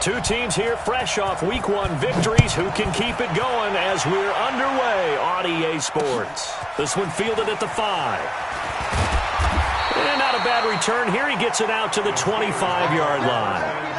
Two teams here fresh off Week 1 victories. Who can keep it going as we're underway on EA Sports? This one fielded at the 5. And not a bad return here. He gets it out to the 25-yard line.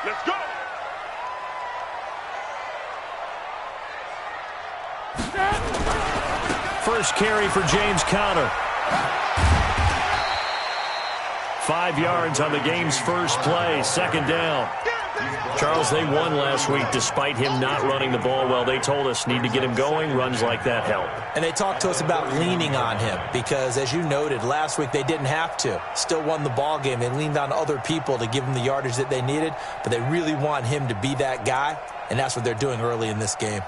Let's go! First carry for James Conner. 5 yards on the game's first play, second down. Charles, they won last week despite him not running the ball well. They told us need to get him going. Runs like that help. And they talked to us about leaning on him because, as you noted, last week they didn't have to. Still won the ball game. They leaned on other people to give them the yardage that they needed, but they really want him to be that guy, and that's what they're doing early in this game.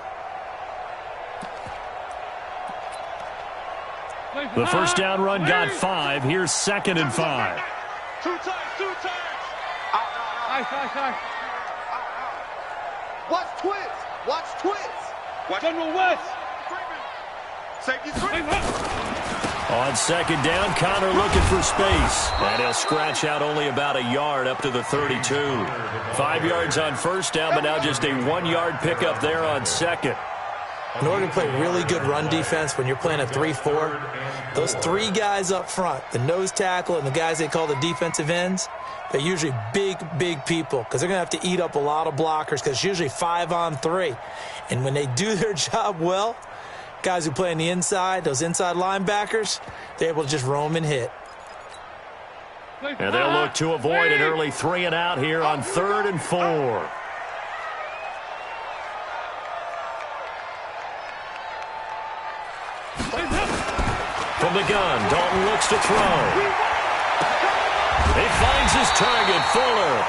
The first down run got 5. Here's 2nd and 5. Two times. Watch twins. Watch General West. Safety three. On 2nd down, Conner looking for space. And he'll scratch out only about a yard up to the 32. 5 yards on first down, but now just a 1-yard pickup there on 2nd. In order to play really good run defense when you're playing a 3-4, those 3 guys up front, the nose tackle and the guys they call the defensive ends, they're usually big people because they're going to have to eat up a lot of blockers because it's usually 5 on 3. And when they do their job well, guys who play on the inside, those inside linebackers, they're able to just roam and hit. And they'll look to avoid an early 3 and out here on 3rd and 4. From the gun, Dalton looks to throw. He finds his target, Fuller.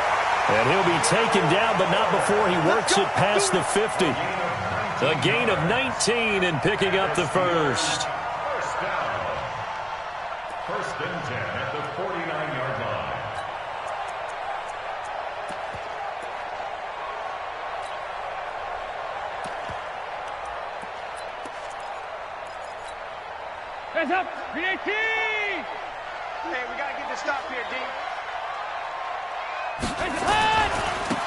And he'll be taken down, but not before he works it past the 50. A gain of 19 and picking up the first. First down. 1st and 10 at the 49-yard line. Hands up. BAT. Hey, we got to get this stop here, D.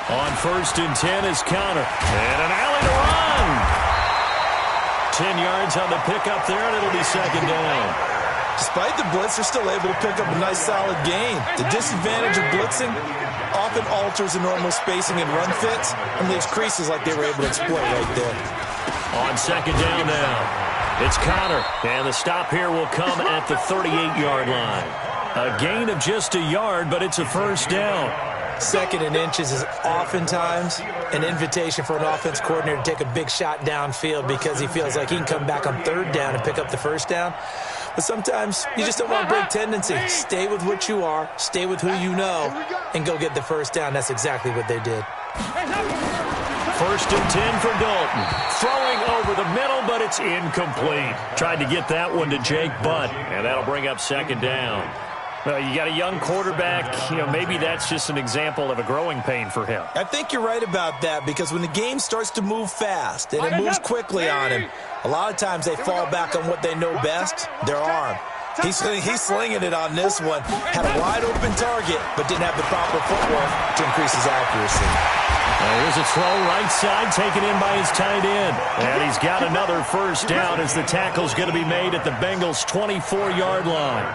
On 1st and 10 is Conner. And an alley to run. 10 yards on the pickup there, and it'll be 2nd down. Despite the blitz, they're still able to pick up a nice, solid gain. The disadvantage of blitzing often alters the normal spacing and run fits and leaves creases like they were able to exploit right there. On 2nd down now, it's Conner, and the stop here will come at the 38-yard line. A gain of just a yard, but it's a first down. 2nd and inches is oftentimes an invitation for an offense coordinator to take a big shot downfield because he feels like he can come back on 3rd down and pick up the first doan. But sometimes you just don't want to break tendency. Stay with what you are, stay with who you know, and go get the first down. That's exactly what they did. 1st and 10 for Dalton. Throwing over the middle, but it's incomplete. Tried to get that one to Jake Butt, and that'll bring up 2nd down. Well, you got a young quarterback. Maybe that's just an example of a growing pain for him. I think you're right about that because when the game starts to move fast and it moves quickly on him, a lot of times they fall back on what they know best, their arm. He's slinging it on this one. Had a wide-open target, but didn't have the proper footwork to increase his accuracy. Here's a throw right side taken in by his tight end. And he's got another first down as the tackle's going to be made at the Bengals' 24-yard line.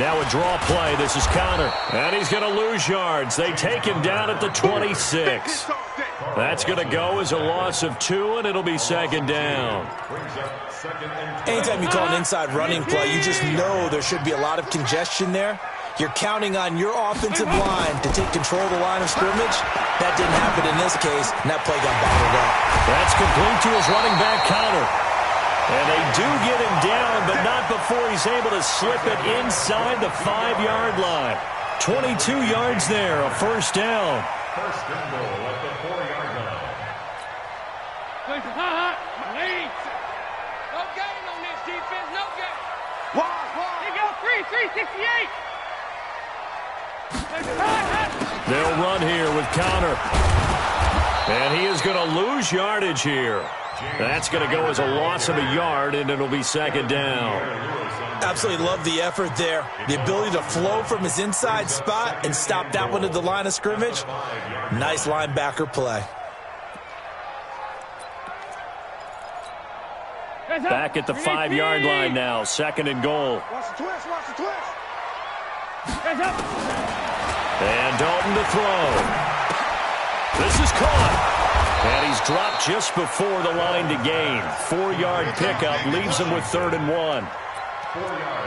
Now a draw play. This is Conner. And he's going to lose yards. They take him down at the 26. That's going to go as a loss of 2, and it'll be 2nd down. Anytime you call an inside running play, you just know there should be a lot of congestion there. You're counting on your offensive line to take control of the line of scrimmage. That didn't happen in this case, and that play got bottled up. That's complete to his running back, Conner. And they do get him down, but not before he's able to slip it inside the 5-yard line. 22 yards there, a first down. First and goal at the 4-yard line. No gain on this defense, no gain. Wide. He goes 368. They'll run here with Connor. And he is going to lose yardage here. That's going to go as a loss of a yard, and it'll be second down. Absolutely love the effort there. The ability to flow from his inside spot and stop that one at the line of scrimmage. Nice linebacker play. Back at the 5-yard line now, second and goal. Watch the twist, watch the twist. And Dalton to throw. This is caught. And he's dropped just before the line to gain. 4-yard pickup leaves him with 3rd and 1.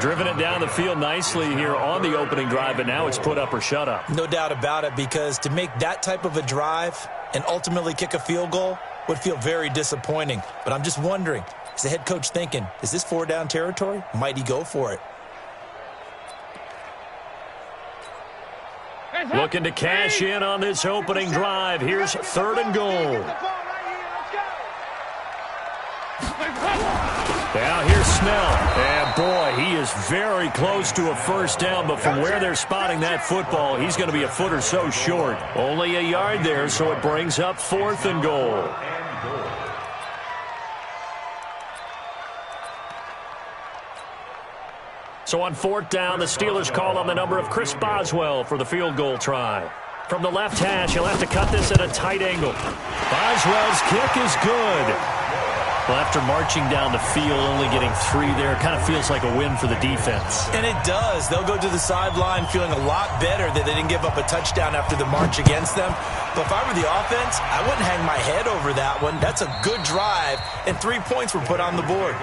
Driven it down the field nicely here on the opening drive, but now it's put up or shut up. No doubt about it, because to make that type of a drive and ultimately kick a field goal would feel very disappointing. But I'm just wondering, is the head coach thinking, is this 4-down territory? Might he go for it? Looking to cash in on this opening drive. Here's 3rd and goal. Now here's Snell. And boy, he is very close to a first down, but from where they're spotting that football, he's going to be a foot or so short. Only a yard there, so it brings up 4th and goal. So on 4th down, the Steelers call on the number of Chris Boswell for the field goal try. From the left hash, he'll have to cut this at a tight angle. Boswell's kick is good. Well, after marching down the field, only getting 3 there, it kind of feels like a win for the defense. And it does. They'll go to the sideline feeling a lot better that they didn't give up a touchdown after the march against them. But if I were the offense, I wouldn't hang my head over that one. That's a good drive, and 3 points were put on the board.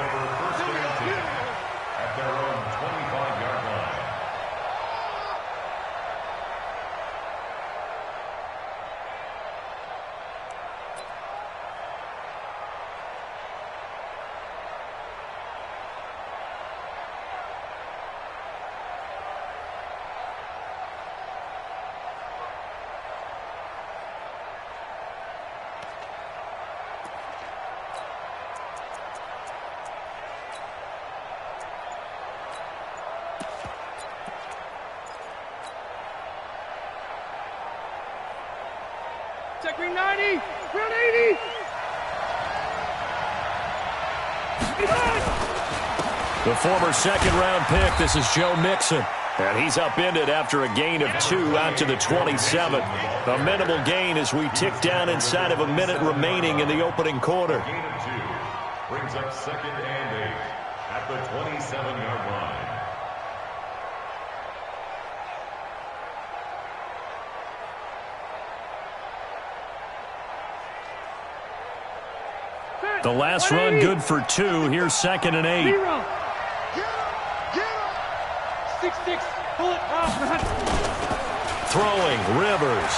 Check green 90, ground 80. The former second-round pick, this is Joe Mixon. And he's upended after a gain of 2 out to the 27. A minimal gain as we tick down inside of a minute remaining in the opening quarter. Gain of 2 brings up 2nd and 8 at the 27-yard line. The last run good for 2. Here's 2nd and 8. 6-6, pull it off. Throwing, Rivers.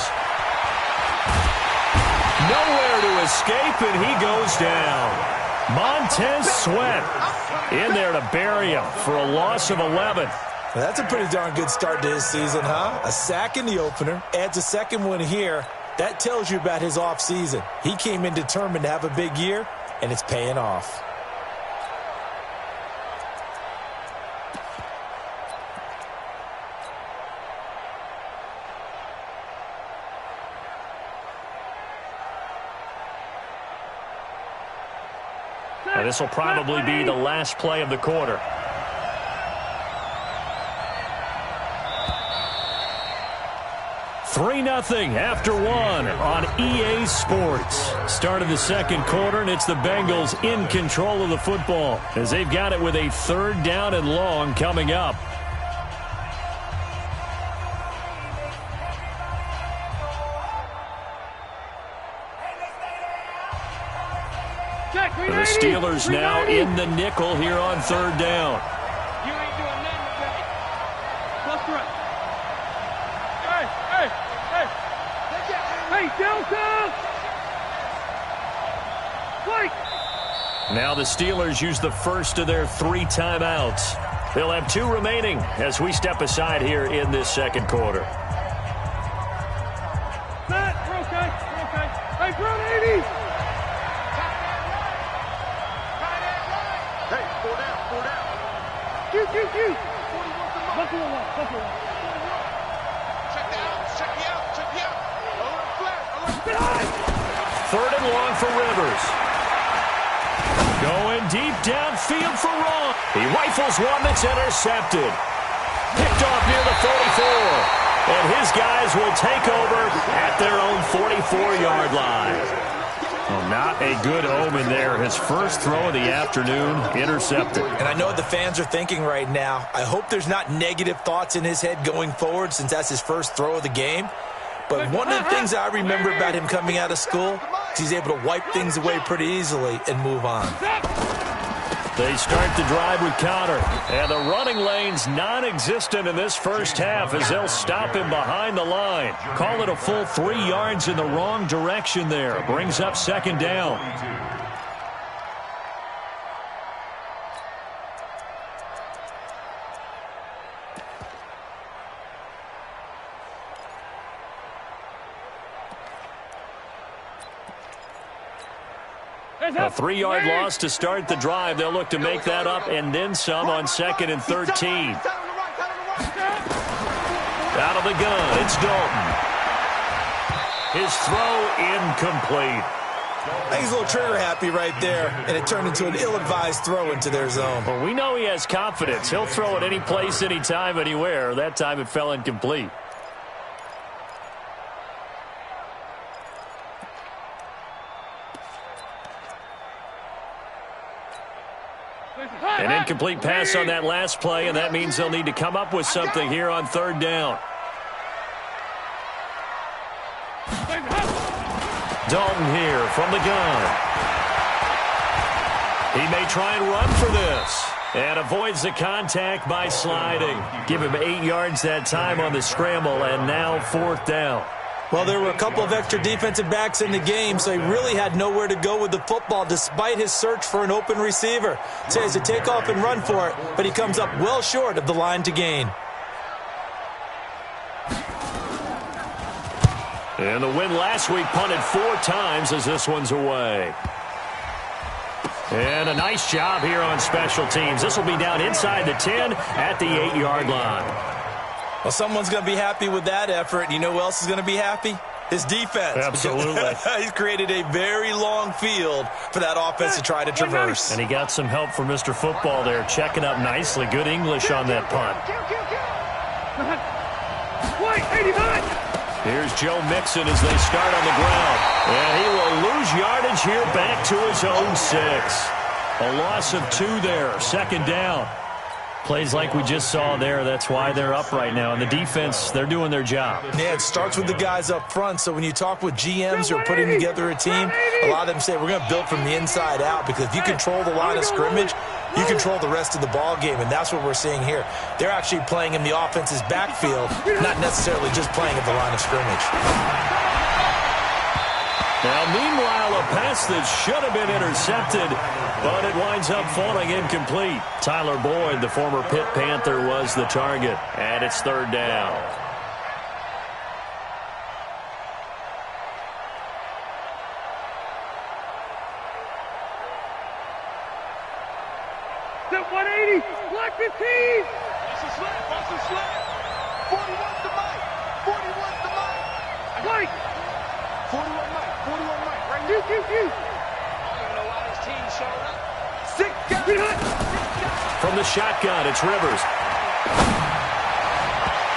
Nowhere to escape, and he goes down. Montez Sweat in there to bury him for a loss of 11. Well, that's a pretty darn good start to his season, huh? A sack in the opener, adds a second one here. That tells you about his offseason. He came in determined to have a big year, and it's paying off. Now, this will probably be the last play of the quarter. Three 3-0 after 1 on EA Sports. Start of the second quarter, and it's the Bengals in control of the football as they've got it with a 3rd down and long coming up. The Steelers now in the nickel here on 3rd down. You ain't doing nothing today. Plus right. Hey, Delta! Wait! Now the Steelers use the first of their 3 timeouts. They'll have 2 remaining as we step aside here in this second quarter. Matt, we're okay. We're okay. Hey, front 80. Hey, 4 down, 4 down. Q. Buffalo one. Check the out, check the out, check the out. Alert flat, alert flat. Behind. 3rd and long for Rivers. Going deep downfield for Ron. He rifles one that's intercepted. Picked off near the 44. And his guys will take over at their own 44-yard line. Well, not a good omen there. His first throw of the afternoon intercepted. And I know the fans are thinking right now, I hope there's not negative thoughts in his head going forward since that's his first throw of the game. But one of the things I remember about him coming out of school is he's able to wipe things away pretty easily and move on. They start the drive with Counter. And the running lane's non-existent in this first half as they'll stop him behind the line. Call it a full 3 yards in the wrong direction there. Brings up 2nd down. A 3-yard loss to start the drive. They'll look to make that up and then some on 2nd and 13. Out of the gun, it's Dalton. His throw incomplete. I think he's a little trigger happy right there, and it turned into an ill-advised throw into their zone. Well, we know he has confidence. He'll throw it any place, anytime, anywhere. That time it fell incomplete. An incomplete pass on that last play, and that means they'll need to come up with something here on 3rd down. Dalton here from the gun. He may try and run for this. And avoids the contact by sliding. Give him 8 yards that time on the scramble, and now 4th down. Well, there were a couple of extra defensive backs in the game, so he really had nowhere to go with the football despite his search for an open receiver. So he has to take off and run for it, but he comes up well short of the line to gain. And the win last week punted 4 times as this one's away. And a nice job here on special teams. This will be down inside the 10 at the 8-yard line. Well, someone's going to be happy with that effort. You know who else is going to be happy? His defense. Absolutely. He's created a very long field for that offense to try to traverse. And he got some help from Mr. Football there, checking up nicely. Good English on that punt. Wait, 89. Here's Joe Mixon as they start on the ground. And he will lose yardage here back to his own 6. A loss of 2 there, 2nd down. Plays like we just saw there. That's why they're up right now. And the defense, they're doing their job. Yeah, it starts with the guys up front. So when you talk with GMs who are putting together a team, a lot of them say we're going to build from the inside out because if you control the line of scrimmage, you control the rest of the ball game, and that's what we're seeing here. They're actually playing in the offense's backfield, not necessarily just playing at the line of scrimmage. Now, meanwhile, a pass that should have been intercepted, but it winds up falling incomplete. Tyler Boyd, the former Pitt Panther, was the target, and it's 3rd down. Step 180. Black 15. Watch the slant, watch the slant. 41's the mic, 41's the mic. Mike. 41 mic, 41 mic, right Q. here. I don't even know why this team showed up. 6 guys. Behind. From the shotgun, it's Rivers.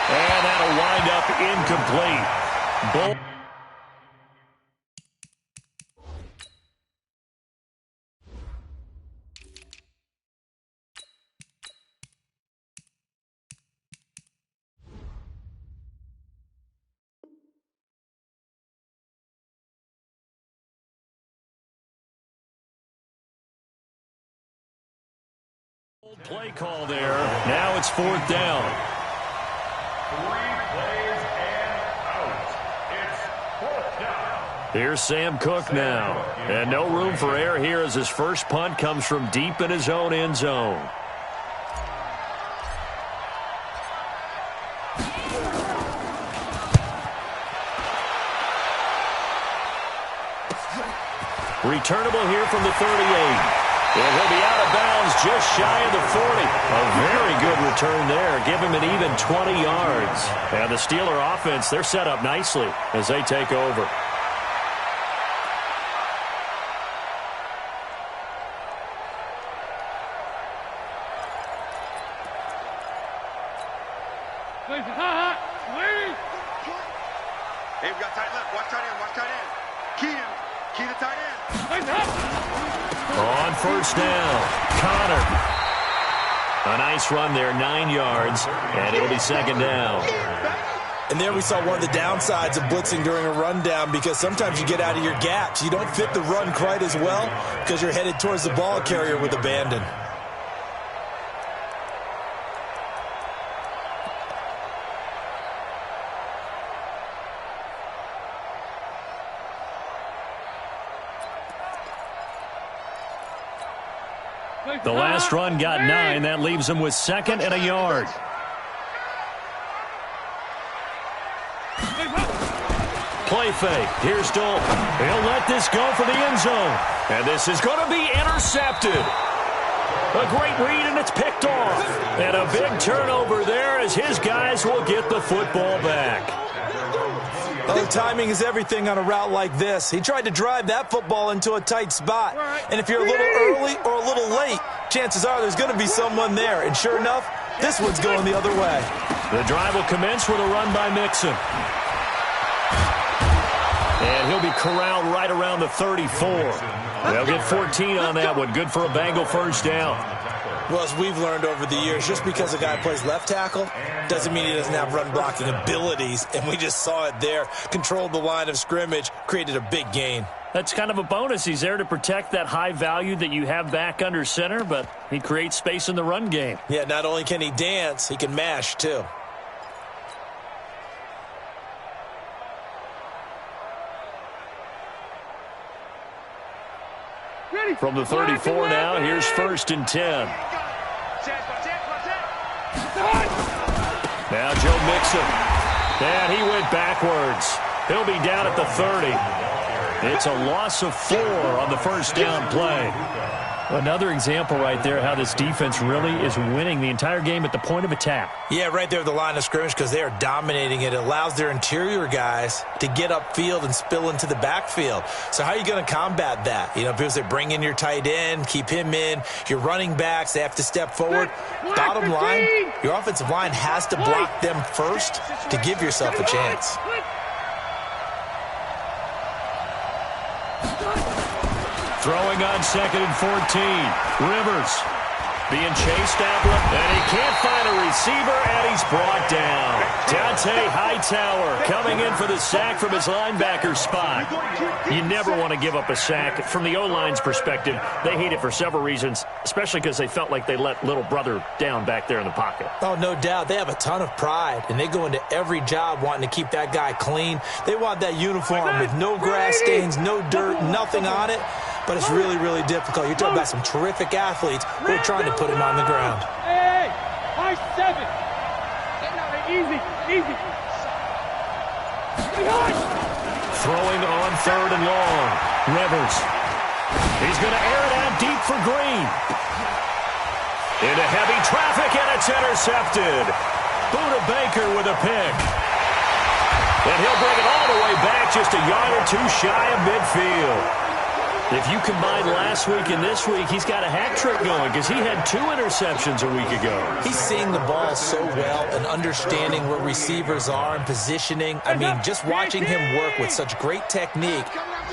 And that'll wind up incomplete. Play call there. Now it's 4th down. 3 plays and out. It's 4th down. Here's Sam Cook now. And no room for error here as his first punt comes from deep in his own end zone. Returnable here from the 38. And he'll be out of bounds just shy of the 40. A very good return there. Give him an even 20 yards. And the Steeler offense, they're set up nicely as they take over. Hey, we got tight left. Watch tight end. Watch tight end. Key to tight end. On first down, Connor. A nice run there, 9 yards, and it'll be second down. And there we saw one of the downsides of blitzing during a rundown, because sometimes you get out of your gaps. You don't fit the run quite as well because you're headed towards the ball carrier with abandon. The last run got 9. That leaves him with second and a yard. Play fake. Here's Dalton. He'll let this go for the end zone. And this is going to be intercepted. A great read, and it's picked off. And a big turnover there as his guys will get the football back. Oh, timing is everything on a route like this. He tried to drive that football into a tight spot. And if you're a little early or a little late, chances are there's going to be someone there. And sure enough, this one's going the other way. The drive will commence with a run by Mixon. And he'll be corralled right around the 34. They'll get 14 on that one. Good for a Bengal first down. Well, as we've learned over the years, just because a guy plays left tackle doesn't mean he doesn't have run-blocking abilities. And we just saw it there. Controlled the line of scrimmage, created a big gain. That's kind of a bonus. He's there to protect that high value that you have back under center, but he creates space in the run game. Yeah, not only can he dance, he can mash, too. From the 34 now, here's first and 10. Now Joe Mixon. And he went backwards. He'll be down at the 30. It's a loss of 4 on the first down play. Another example right there how this defense really is winning the entire game at the point of attack. Yeah, right there at the line of scrimmage, because they are dominating it. It allows their interior guys to get upfield and spill into the backfield. So how are you going to combat that? You know, people say bring in your tight end, keep him in. Your running backs, they have to step forward. Bottom line, your offensive line has to block them first to give yourself a chance. Throwing on second and 14. Rivers being chased out, and he can't find a receiver, and he's brought down. Dante Hightower coming in for the sack from his linebacker spot. You never want to give up a sack. From the O-line's perspective, they hate it for several reasons, especially because they felt like they let little brother down back there in the pocket. Oh, no doubt. They have a ton of pride, and they go into every job wanting to keep that guy clean. They want that uniform with no grass stains, no dirt, nothing on it. But it's really, really difficult. You're talking about some terrific athletes who are trying to put him on the ground. Hey, high 7. Easy. Throwing on third and long. Rivers. He's going to air it out deep for Green. Into heavy traffic, and it's intercepted. Buda Baker with a pick. And he'll bring it all the way back, just a yard or two shy of midfield. If you combine last week and this week, he's got a hat trick going because he had 2 interceptions a week ago. He's seeing the ball so well and understanding where receivers are and positioning. I mean, just watching him work with such great technique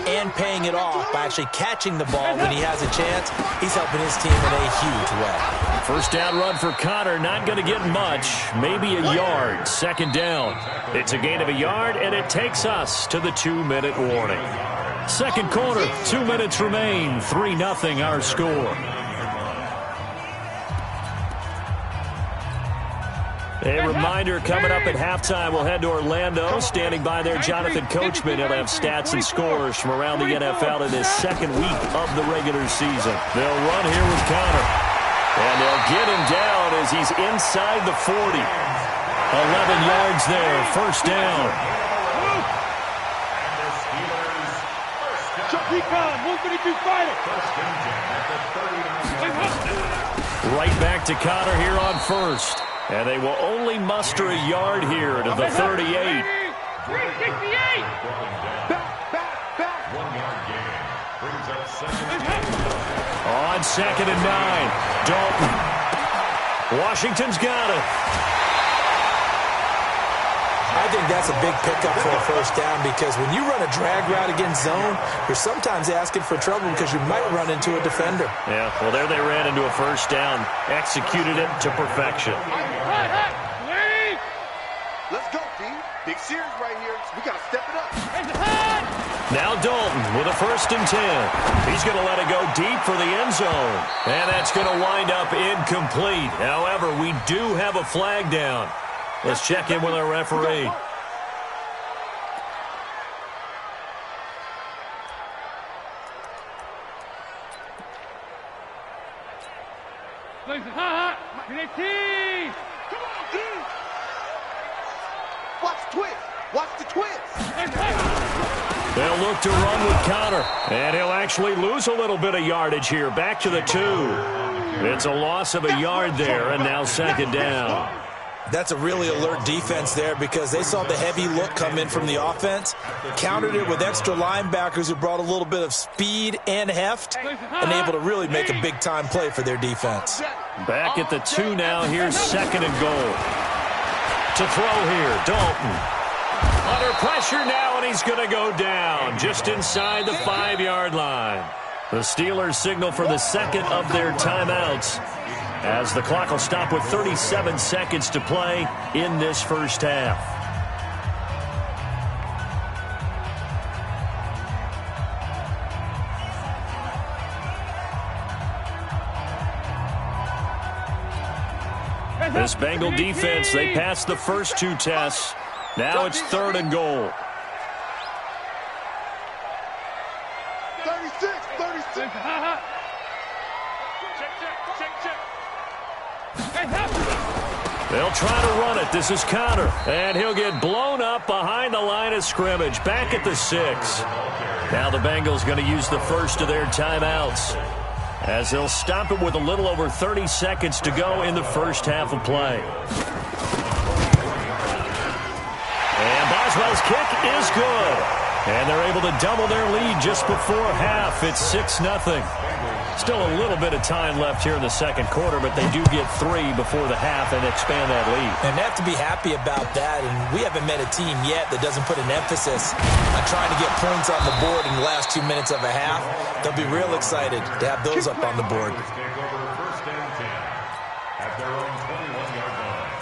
and paying it off by actually catching the ball when he has a chance, he's helping his team in a huge way. First down run for Connor, not going to get much, maybe a yard. Second down. It's a gain of a yard, and it takes us to the 2-minute warning. Second quarter, 2 minutes remain, 3-0 our score. A reminder coming up at halftime, we'll head to Orlando. Standing by there, Jonathan Coachman. He'll have stats and scores from around the NFL in his second week of the regular season. They'll run here with Connor. And they'll get him down as he's inside the 40. 11 yards there, first down. He come. 132 fighter. First and 10 at the 39. Right back to Connor here on first. And they will only muster a yard here to the 38. 368. Back. 1 yard gain. Brings up second. On 2nd and 9. Dalton. Washington's got it. I think that's a big pickup for a first down because when you run a drag route against zone, you're sometimes asking for trouble because you might run into a defender. Yeah, well, there they ran into a first down. Executed it to perfection. Let's go, D. Big series right here. We got to step it up. Now Dalton with a 1st and 10. He's going to let it go deep for the end zone. And that's going to wind up incomplete. However, we do have a flag down. Let's check in with our referee. Watch the twist. They'll look to run with Connor. And he'll actually lose a little bit of yardage here. Back to the 2. It's a loss of a yard there, and now 2nd down. That's a really alert defense there because they saw the heavy look come in from the offense, countered it with extra linebackers who brought a little bit of speed and heft, and able to really make a big-time play for their defense. Back at the 2 now. Here's 2nd and goal. To throw here, Dalton. Under pressure now, and he's going to go down just inside the 5-yard line. The Steelers signal for the second of their timeouts, as the clock will stop with 37 seconds to play in this first half. This Bengal defense, they passed the first 2 tests. Now it's 3rd and goal. 36. They'll try to run it. This is Connor. And he'll get blown up behind the line of scrimmage. Back at the 6. Now the Bengals going to use the first of their timeouts, as they'll stop it with a little over 30 seconds to go in the first half of play. And Boswell's kick is good. And they're able to double their lead just before half. It's 6-0. Still a little bit of time left here in the second quarter, but they do get 3 before the half and expand that lead. And they have to be happy about that, and we haven't met a team yet that doesn't put an emphasis on trying to get points on the board in the last 2 minutes of a half. They'll be real excited to have those up on the board. Take over 1st and 10 at their own 21-yard line.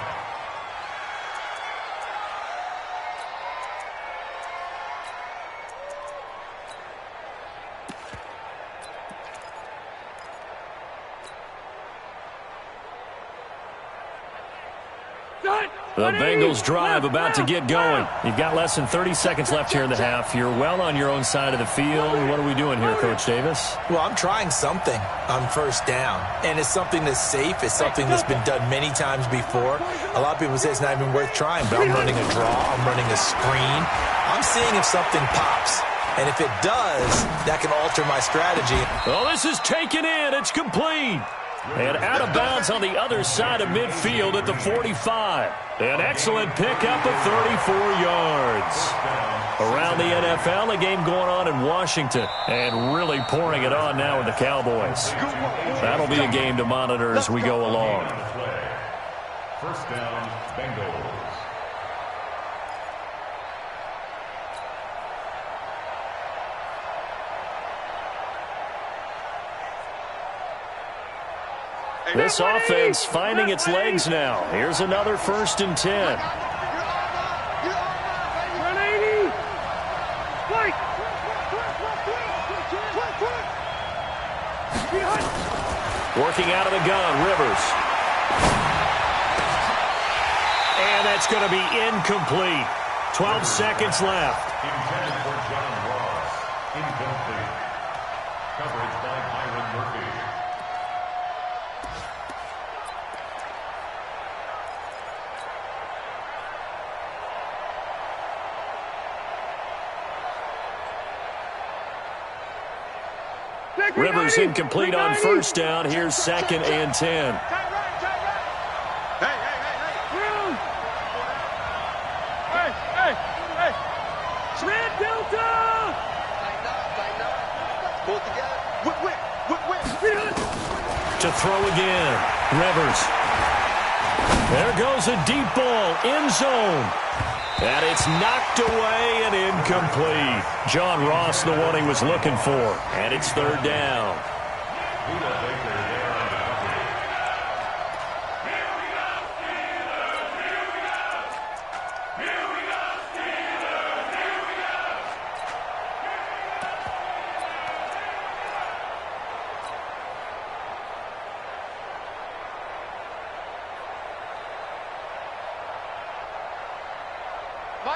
The Bengals drive about to get going. You've got less than 30 seconds left here in the half. You're well on your own side of the field. What are we doing here, Coach Davis? Well, I'm trying something on first down, and it's something that's safe. It's something that's been done many times before. A lot of people say it's not even worth trying, but I'm running a draw. I'm running a screen. I'm seeing if something pops. And if it does, that can alter my strategy. Well, this is taken in. It's complete. And out of bounds on the other side of midfield at the 45. An excellent pickup of 34 yards. Around the NFL, a game going on in Washington. And really pouring it on now with the Cowboys. That'll be a game to monitor as we go along. First down, Bengals. This offense finding its legs now. Here's another 1st and 10. Working out of the gun, Rivers. And that's going to be incomplete. 12 seconds left. Intended for John Ross. Incomplete. Coverage by Byron Murphy. Rivers incomplete on first down. Here's 2nd and 10. Red Delta! Pull it together. Whip. To throw again. Rivers. There goes a deep ball. End zone. And it's knocked away and incomplete. John Ross, the one he was looking for. And it's 3rd down.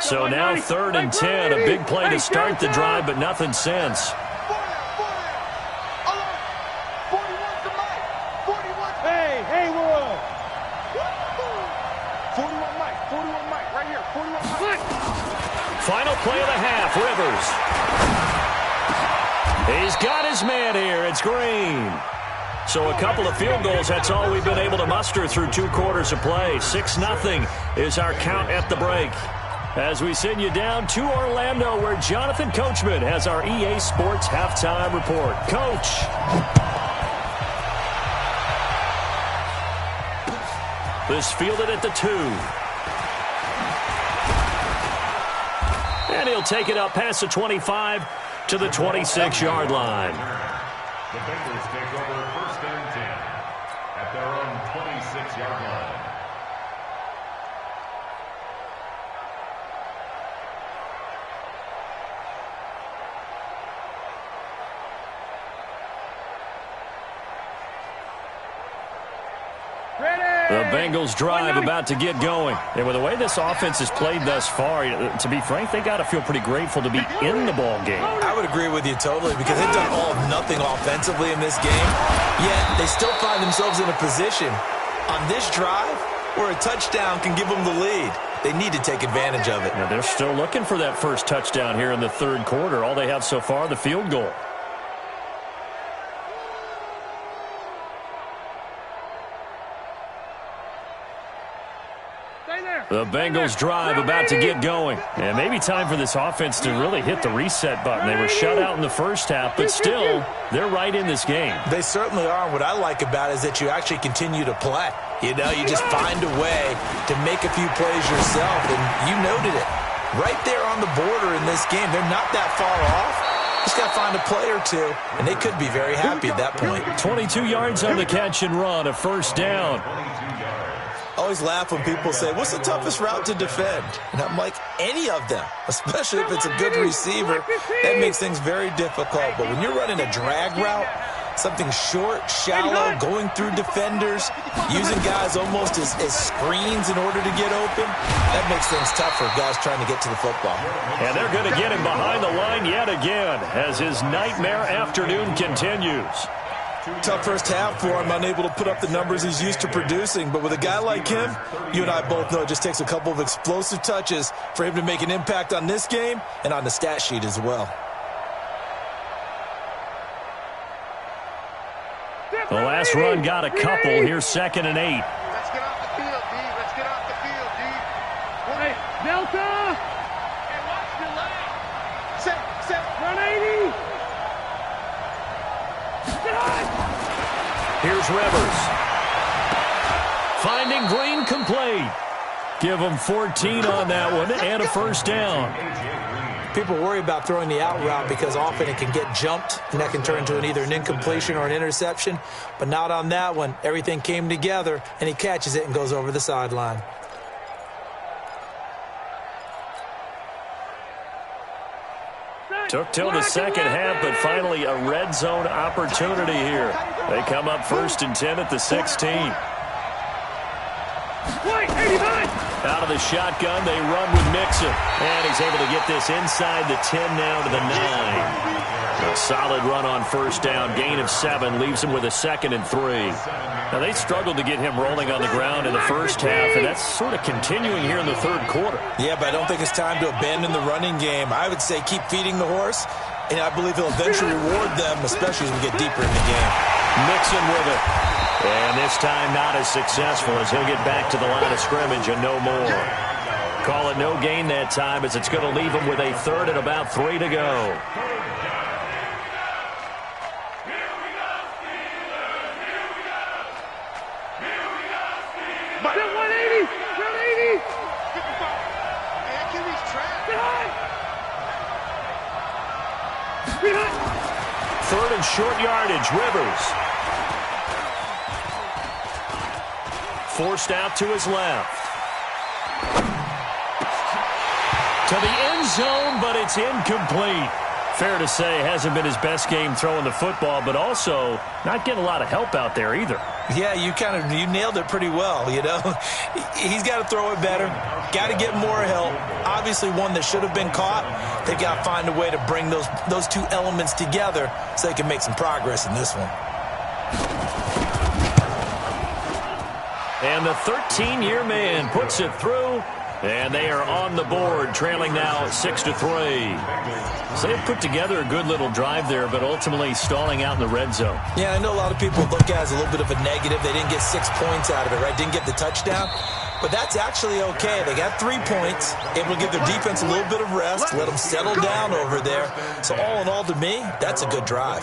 So now 3rd and 10, a big play to start the drive, but nothing since. Hey, Will. 41 Mike, right here, 41 Mike. Final play of the half, Rivers. He's got his man here. It's Green. So a couple of field goals, that's all we've been able to muster through 2 quarters of play. 6-0 is our count at the break. As we send you down to Orlando, where Jonathan Coachman has our EA Sports halftime report. Coach. This fielded at the 2. And he'll take it up past the 25 to the 26-yard line. The Bengals take over 1st and 10 at their own 26-yard line. The Bengals drive about to get going. And with the way this offense has played thus far, to be frank, they got to feel pretty grateful to be in the ball game. I would agree with you totally because they've done all of nothing offensively in this game, yet they still find themselves in a position on this drive where a touchdown can give them the lead. They need to take advantage of it. Now they're still looking for that first touchdown here in the 3rd quarter. All they have so far, the field goal. The Bengals drive about to get going. And maybe time for this offense to really hit the reset button. They were shut out in the first half, but still, they're right in this game. They certainly are. And what I like about it is that you actually continue to play. You know, you just find a way to make a few plays yourself, and you noted it. Right there on the border in this game. They're not that far off. Just got to find a play or two, and they could be very happy at that point. 22 yards on the catch and run, a 1st down. I always laugh when people say, what's the toughest route to defend? And I'm like, any of them, especially if it's a good receiver. That makes things very difficult. But when you're running a drag route, something short, shallow, going through defenders, using guys almost as screens in order to get open, that makes things tough for guys trying to get to the football. And they're going to get him behind the line yet again as his nightmare afternoon continues. Tough first half for him, unable to put up the numbers he's used to producing. But with a guy like him, you and I both know it just takes a couple of explosive touches for him to make an impact on this game and on the stat sheet as well. The last run got a couple. Here's 2nd and 8. Let's get off the field, D. Let's get off the field, D. Hey, Delta! Hey, watch your leg. Set. Run 80! Get on! Here's Rivers. Finding Green complete. Give him 14 on that one and a 1st down. People worry about throwing the out route because often it can get jumped, and that can turn into either an incompletion or an interception. But not on that one. Everything came together, and he catches it and goes over the sideline. Took till the 2nd half, but finally a red zone opportunity here. They come up 1st and 10 at the 16. Out of the shotgun, they run with Mixon. And he's able to get this inside the 10 now to the 9. A solid run on 1st down. Gain of 7 leaves him with a 2nd and 3. Now, they struggled to get him rolling on the ground in the first half, and that's sort of continuing here in the 3rd quarter. Yeah, but I don't think it's time to abandon the running game. I would say keep feeding the horse And I believe he'll eventually reward them, especially as we get deeper in the game. Mixon with it. And this time not as successful as he'll get back to the line of scrimmage and no more. Call it no gain that time as it's going to leave him with a third and about 3 to go. Third and short yardage, Rivers. Forced out to his left. To the end zone, but it's incomplete. Fair to say, hasn't been his best game throwing the football, but also not getting a lot of help out there either. Yeah, you nailed it pretty well, you know. He's got to throw it better. Got to get more help. Obviously one that should have been caught. They've got to find a way to bring those two elements together so they can make some progress in this one. And the 13-year man puts it through, and they are on the board, trailing now 6-3. So they've put together a good little drive there, but ultimately stalling out in the red zone. Yeah, I know a lot of people look at it as a little bit of a negative. They didn't get 6 points out of it, right? Didn't get the touchdown. But that's actually okay. They got 3 points, able to give their defense a little bit of rest, let them settle down over there. So all in all, to me, that's a good drive.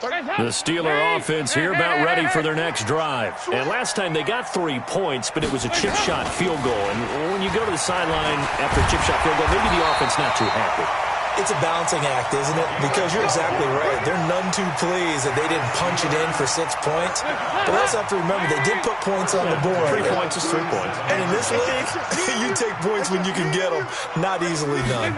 The Steeler offense here about ready for their next drive. And last time they got 3 points, but it was a chip shot field goal. And when you go to the sideline after a chip shot field goal, maybe the offense not too happy. It's a balancing act, isn't it? Because you're exactly right. They're none too pleased that they didn't punch it in for 6 points. But they also have to remember they did put points on the board. 3 points is 3 points. And in this league, you take points when you can get them. Not easily done.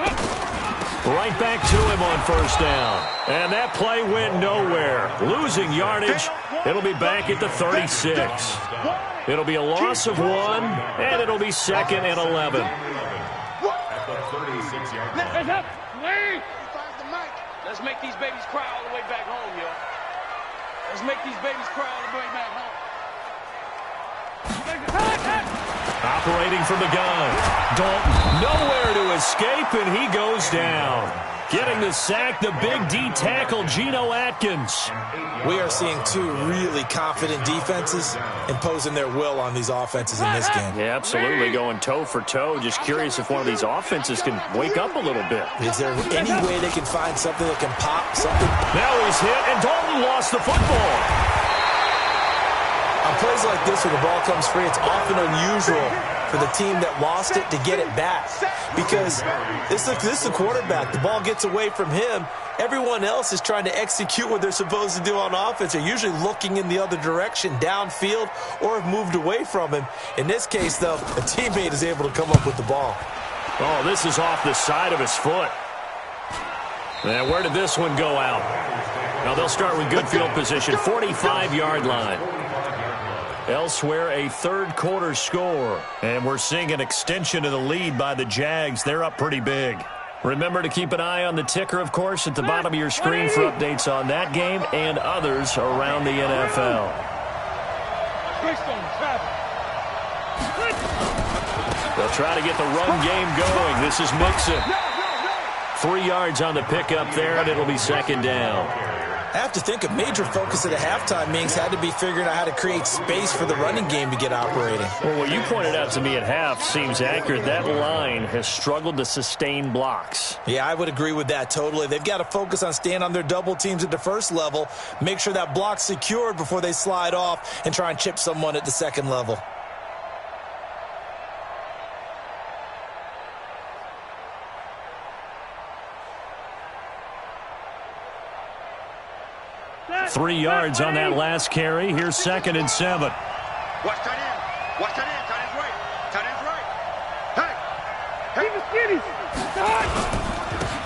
Right back to him on first down. And that play went nowhere. Losing yardage. It'll be back at the 36. It'll be a loss of 1, and it'll be 2nd and 11. At the 36-yard line. Let's make these babies cry all the way back home, yo. Let's make these babies cry all the way back home. Operating from the gun. Dalton nowhere to escape, and he goes down. Getting the sack, the big D tackle, Geno Atkins. We are seeing 2 really confident defenses imposing their will on these offenses in this game. Yeah, absolutely, going toe for toe. Just curious if one of these offenses can wake up a little bit. Is there any way they can find something that can pop something? Now he's hit, and Dalton lost the football. On plays like this, when the ball comes free, it's often unusual for the team that lost it to get it back. Because this is the quarterback. The ball gets away from him. Everyone else is trying to execute what they're supposed to do on offense. They're usually looking in the other direction, downfield, or have moved away from him. In this case, though, a teammate is able to come up with the ball. Oh, this is off the side of his foot. Now, where did this one go out? Now, they'll start with good field position, 45-yard line. Elsewhere, a third quarter score. And we're seeing an extension of the lead by the Jags. They're up pretty big. Remember to keep an eye on the ticker, of course, at the bottom of your screen for updates on that game and others around the NFL. They'll try to get the run game going. This is Mixon. 3 yards on the pickup there, and it'll be 2nd down. I have to think a major focus at a halftime means had to be figuring out how to create space for the running game to get operating. Well, what you pointed out to me at half seems accurate. That line has struggled to sustain blocks. Yeah, I would agree with that totally. They've got to focus on staying on their double teams at the first level, make sure that block's secured before they slide off and try and chip someone at the second level. Three yards on that last carry. Here's 2nd and 7. Watch tight end. Watch tight end. Tight end's right. Tight end's right. Hey.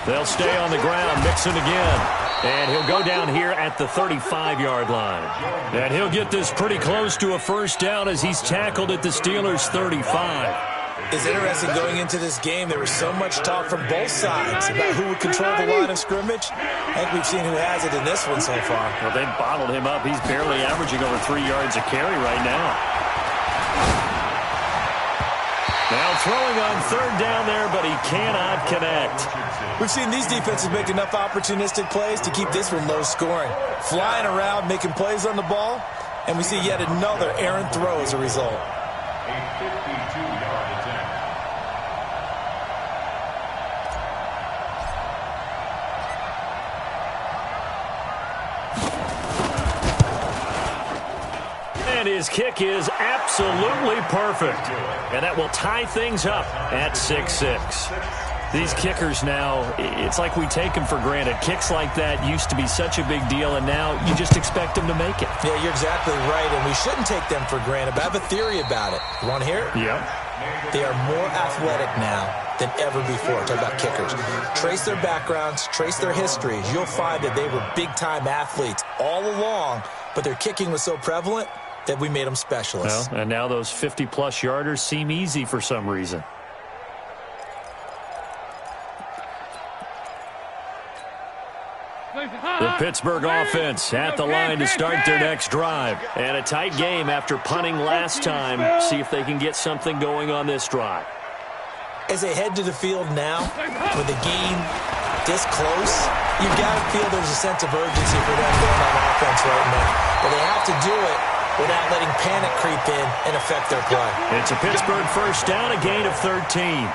Hey. They'll stay on the ground, mixing again. And he'll go down here at the 35-yard line. And he'll get this pretty close to a first down as he's tackled at the Steelers' 35. It's interesting going into this game. There was so much talk from both sides about who would control the line of scrimmage. I think we've seen who has it in this one so far. Well, they've bottled him up. He's barely averaging over 3 yards a carry right now. Now throwing on third down there, but he cannot connect. We've seen these defenses make enough opportunistic plays to keep this one low scoring. Flying around, making plays on the ball, and we see yet another errant throw as a result. A 52-yard attempt. And his kick is absolutely perfect. And that will tie things up at 6-6. These kickers now, it's like we take them for granted. Kicks like that used to be such a big deal, and now you just expect them to make it. Yeah, you're exactly right, and we shouldn't take them for granted, but I have a theory about it. You want to hear it? Yeah. They are more athletic now than ever before. Talk about kickers. Trace their backgrounds, trace their histories. You'll find that they were big-time athletes all along, but their kicking was so prevalent that we made them specialists. Well, and now those 50-plus yarders seem easy for some reason. The Pittsburgh offense at the line to start their next drive. And a tight game after punting last time. See if they can get something going on this drive. As they head to the field now, with the game this close, you've got to feel there's a sense of urgency for them going on offense right now. But they have to do it without letting panic creep in and affect their play. It's a Pittsburgh first down, a gain of 13.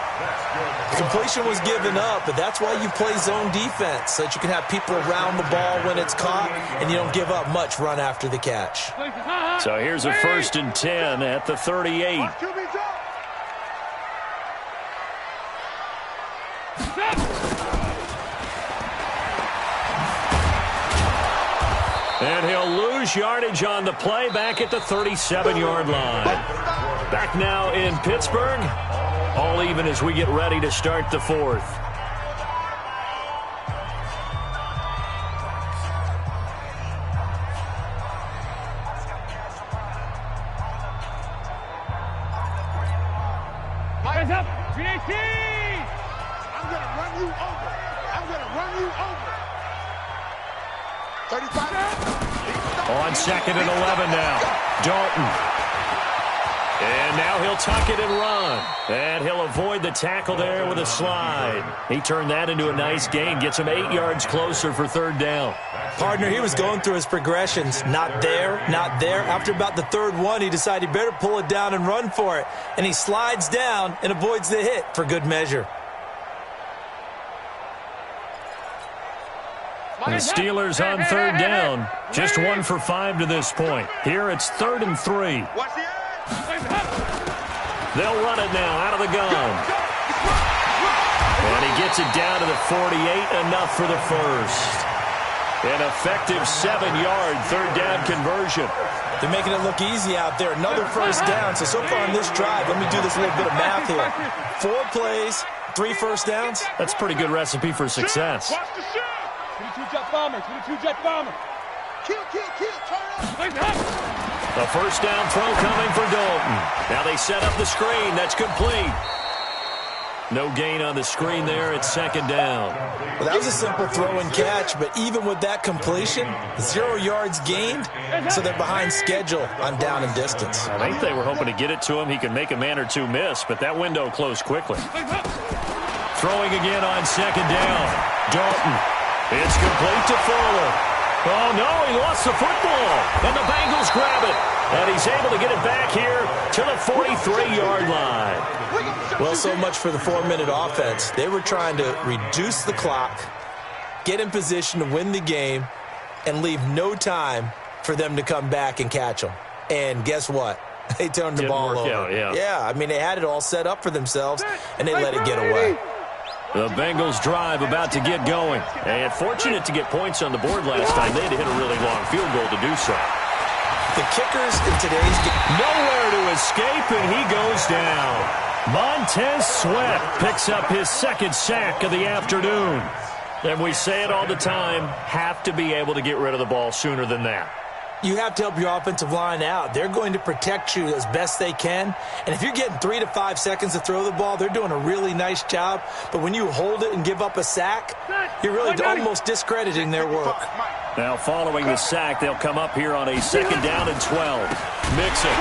The completion was given up, but that's why you play zone defense, so that you can have people around the ball when it's caught, and you don't give up much run after the catch. So here's a 1st and 10 at the 38. And he'll lose yardage on the play back at the 37-yard line. Back now in Pittsburgh. All even as we get ready to start the fourth. Eyes up, 318! I'm going to run you over. I'm going to run you over. 35. On 2nd and 11 now. Dalton. And now he'll tuck it and run. And he'll avoid the tackle there with a slide. He turned that into a nice gain. Gets him 8 yards closer for third down. Partner, he was going through his progressions. Not there, not there. After about the third one, he decided he better pull it down and run for it. And he slides down and avoids the hit for good measure. And the Steelers on third down. Just 1 for 5 to this point. Here it's 3rd and 3. They'll run it now out of the gun. And he gets it down to the 48, enough for the first. An effective 7-yard third down conversion. They're making it look easy out there. Another first down. So far on this drive, let me do this little bit of math here. 4 plays, 3 first downs. That's a pretty good recipe for success. 22-jet bomber, 22-jet bomber. Kill, turn up. A first down throw coming for Dalton. Now they set up the screen. That's complete. No gain on the screen there. It's 2nd down. Well, that was a simple throw and catch, but even with that completion, 0 yards gained, so they're behind schedule on down and distance. I think they were hoping to get it to him. He could make a man or two miss, but that window closed quickly. Throwing again on 2nd down. Dalton. It's complete to Fuller. Oh, no, he lost the football. And the Bengals grab it. And he's able to get it back here to the 43-yard line. Well, so much for the 4-minute offense. They were trying to reduce the clock, get in position to win the game, and leave no time for them to come back and catch them. And guess what? They turned the ball over. Yeah, I mean, they had it all set up for themselves, and they let it get away. The Bengals drive about to get going. And fortunate to get points on the board last time. They had to hit a really long field goal to do so. The kickers in today's game. Nowhere to escape, and he goes down. Montez Sweat picks up his second sack of the afternoon. And we say it all the time, have to be able to get rid of the ball sooner than that. You have to help your offensive line out. They're going to protect you as best they can. And if you're getting 3 to 5 seconds to throw the ball, they're doing a really nice job. But when you hold it and give up a sack, you're really almost discrediting their work. Now following the sack, they'll come up here on a 2nd down and 12. Mixon.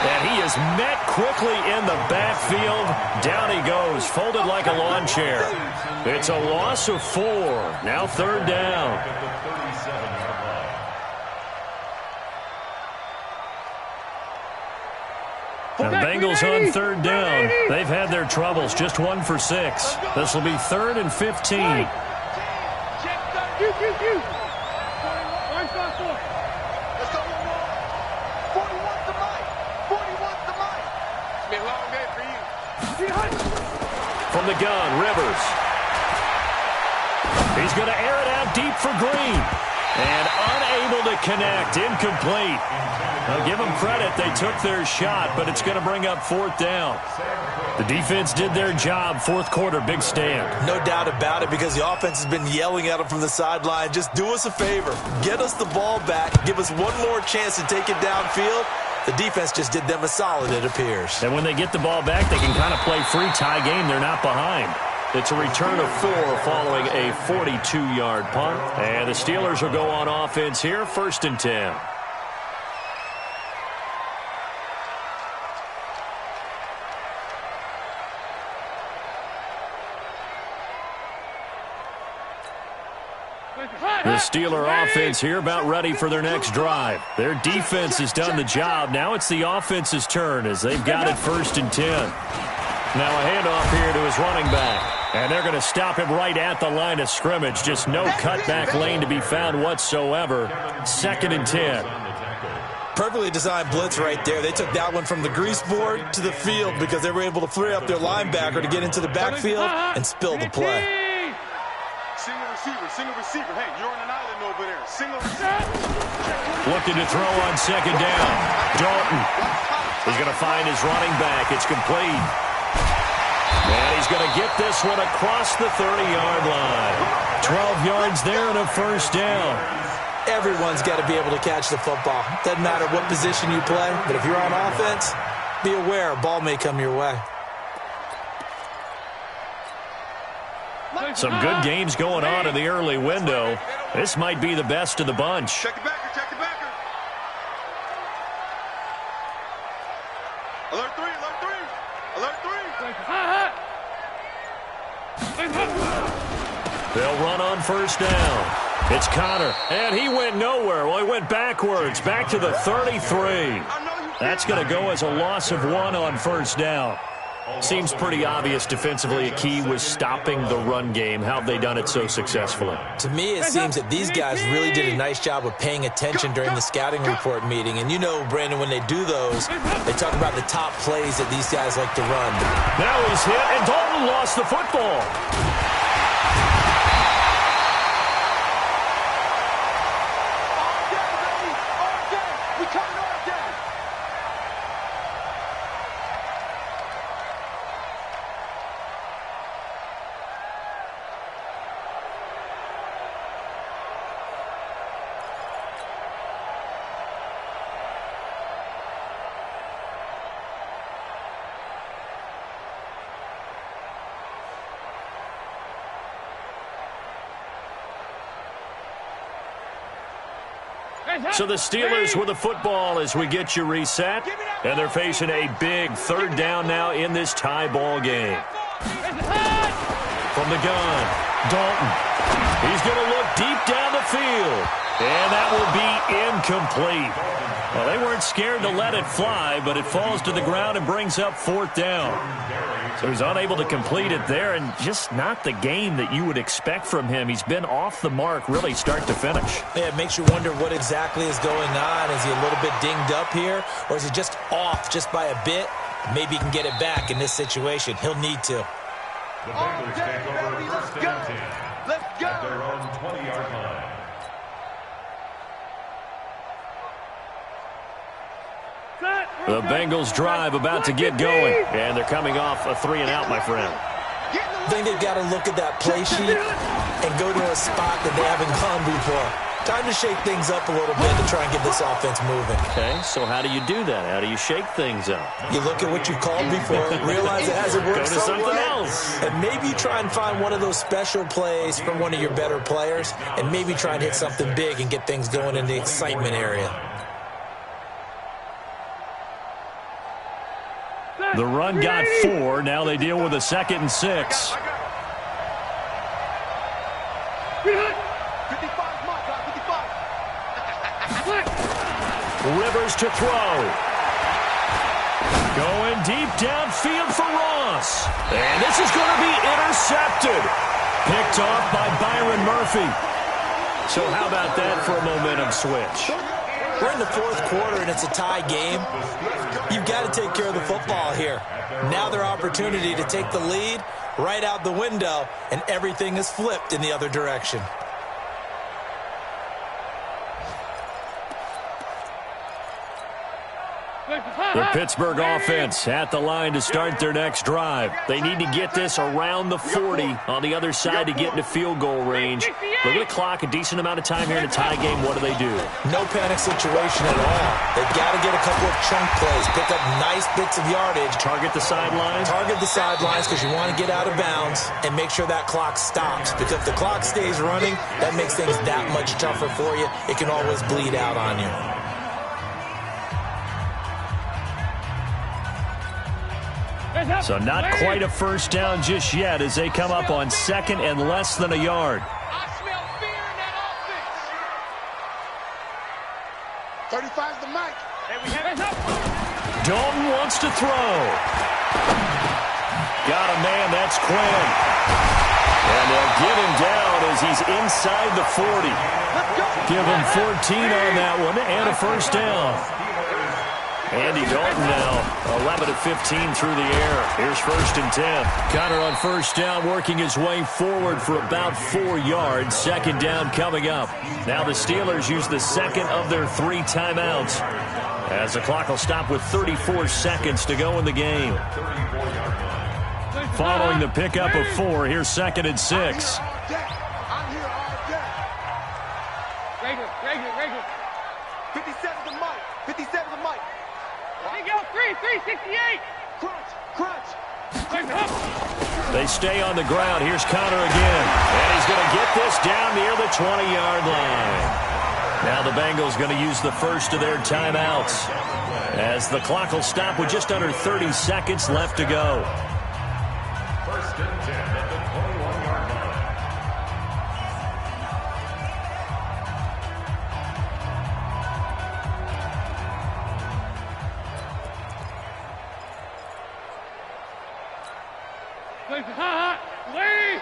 And he is met quickly in the backfield. Down he goes, folded like a lawn chair. It's a loss of 4. Now 3rd down. And the Bengals on 3rd down. They've had their troubles, just 1 for 6. This will be 3rd and 15. From the gun, Rivers. He's going to air it out deep for Green. And unable to connect, incomplete. Now give them credit, they took their shot, but it's going to bring up 4th down. The defense did their job, 4th quarter, big stand. No doubt about it, because the offense has been yelling at them from the sideline. Just do us a favor. Get us the ball back. Give us one more chance to take it downfield. The defense just did them a solid, it appears. And when they get the ball back, they can kind of play free tie game. They're not behind. It's a return of 4 following a 42-yard punt. And the Steelers will go on offense here, 1st and 10. The Steeler offense here about ready for their next drive. Their defense has done the job. Now it's the offense's turn as they've got it 1st and 10. Now a handoff here to his running back. And they're going to stop him right at the line of scrimmage. Just no cutback lane to be found whatsoever. 2nd and 10. Perfectly designed blitz right there. They took that one from the grease board to the field because they were able to free up their linebacker to get into the backfield and spill the play. Single receiver. Hey, you're on an island over there. Single receiver. Looking to throw on 2nd down. Dalton. He's going to find his running back. It's complete. And he's going to get this one across the 30-yard line. 12 yards there and a 1st down. Everyone's got to be able to catch the football. Doesn't matter what position you play, but if you're on offense, be aware a ball may come your way. Some good games going on in the early window. This might be the best of the bunch. Check the backer, check the backer. Alert 3, alert 3, alert 3. They'll run on 1st down. It's Connor, and he went nowhere. Well, he went backwards, back to the 33. That's going to go as a loss of 1 on 1st down. Seems pretty obvious defensively a key was stopping the run game. How have they done it so successfully? To me, it seems that these guys really did a nice job of paying attention during the scouting report meeting. And you know, Brandon, when they do those, they talk about the top plays that these guys like to run. Now he's hit, and Dalton lost the football. So the Steelers with the football as we get you reset. And they're facing a big 3rd down now in this tie ball game. From the gun, Dalton. He's going to look deep down the field. And that will be incomplete. Well, they weren't scared to let it fly, but it falls to the ground and brings up 4th down. So he's unable to complete it there, and just not the game that you would expect from him. He's been off the mark really start to finish. Yeah, it makes you wonder what exactly is going on. Is he a little bit dinged up here, or is he just off just by a bit? Maybe he can get it back in this situation. He'll need to. The Bengals take over 1st and 10. Let's go. At their own 20-yard line. Set. The Bengals drive about to get going, and they're coming off a 3-and-out, my friend. I think they've got to look at that play sheet and go to a spot that they haven't gone before. Time to shake things up a little bit to try and get this offense moving. Okay, so how do you do that? How do you shake things up? You look at what you called before, realize it hasn't worked Go to so something well, else. and maybe try and find one of those special plays from one of your better players, and maybe try and hit something big and get things going in the excitement area. The run got 4. Now they deal with a 2nd and 6. Rivers to throw. Going deep downfield for Ross. And this is going to be intercepted. Picked off by Byron Murphy. So how about that for a momentum switch? We're in the 4th quarter, and it's a tie game. You've got to take care of the football here. Now their opportunity to take the lead right out the window, and everything is flipped in the other direction. The Pittsburgh offense at the line to start their next drive. They need to get this around the 40 on the other side to get into field goal range. Look at the clock, a decent amount of time here in a tie game. What do they do? No panic situation at all. They've got to get a couple of chunk plays, pick up nice bits of yardage. Target the sidelines? Target the sidelines because you want to get out of bounds and make sure that clock stops. Because if the clock stays running, that makes things that much tougher for you. It can always bleed out on you. So not quite a first down just yet as they come up on 2nd and less than a yard. I smell fear in that offense. 35's the mic. Hey, we have it. Dalton wants to throw. Got a man, that's Quinn. And they'll get him down as he's inside the 40. Give him 14 on that one and a first down. Andy Dalton now 11 of 15 through the air. Here's 1st and 10. Connor on first down working his way forward for about 4 yards. 2nd down coming up. Now the Steelers use the 2nd of their 3 timeouts as the clock will stop with 34 seconds to go in the game. Following the pickup of 4, here's 2nd and 6. I'm here all day. Regular. 57 the mic. 57 the mic. They go 368. Crunch. They stay on the ground. Here's Connor again. And he's going to get this down near the 20-yard line. Now the Bengals going to use the first of their timeouts as the clock will stop with just under 30 seconds left to go. 1st and 10 at the 21-yard line. Lee!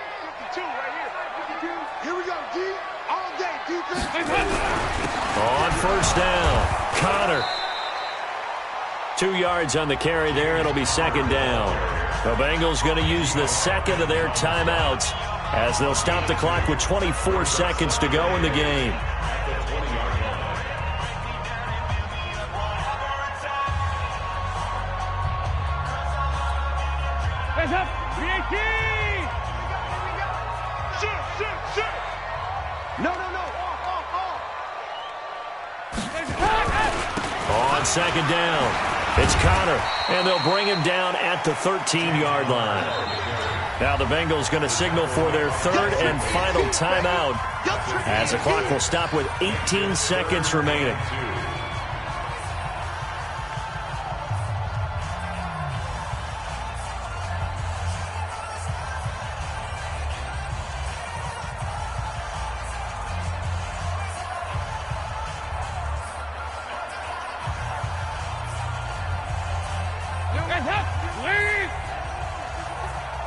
52 right here. 52. Here we go, D. All day, defense. On first down, Connor. 2 yards on the carry there. It'll be 2nd down. The Bengals going to use the 2nd of their timeouts as they'll stop the clock with 24 seconds to go in the game. Hands up! 318! Shoot. No. Off. On 2nd down, it's Connor, and they'll bring him down at the 13-yard line. Now the Bengals going to signal for their 3rd and final timeout as the clock will stop with 18 seconds remaining.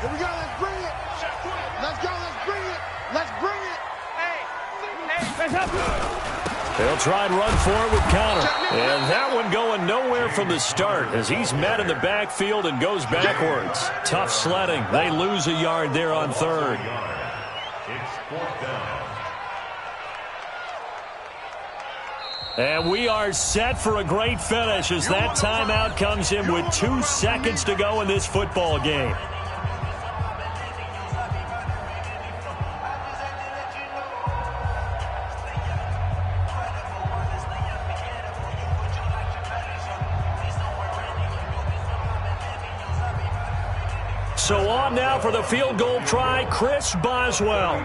Here we go, let's bring it. Let's bring it. They'll try and run for it with Connor. And that one going nowhere from the start as he's met in the backfield and goes backwards. Tough sledding. They lose a yard there on 3rd. It's 4th down. And we are set for a great finish as that timeout comes in with 2 seconds to go in this football game. So on now for the field goal try, Chris Boswell.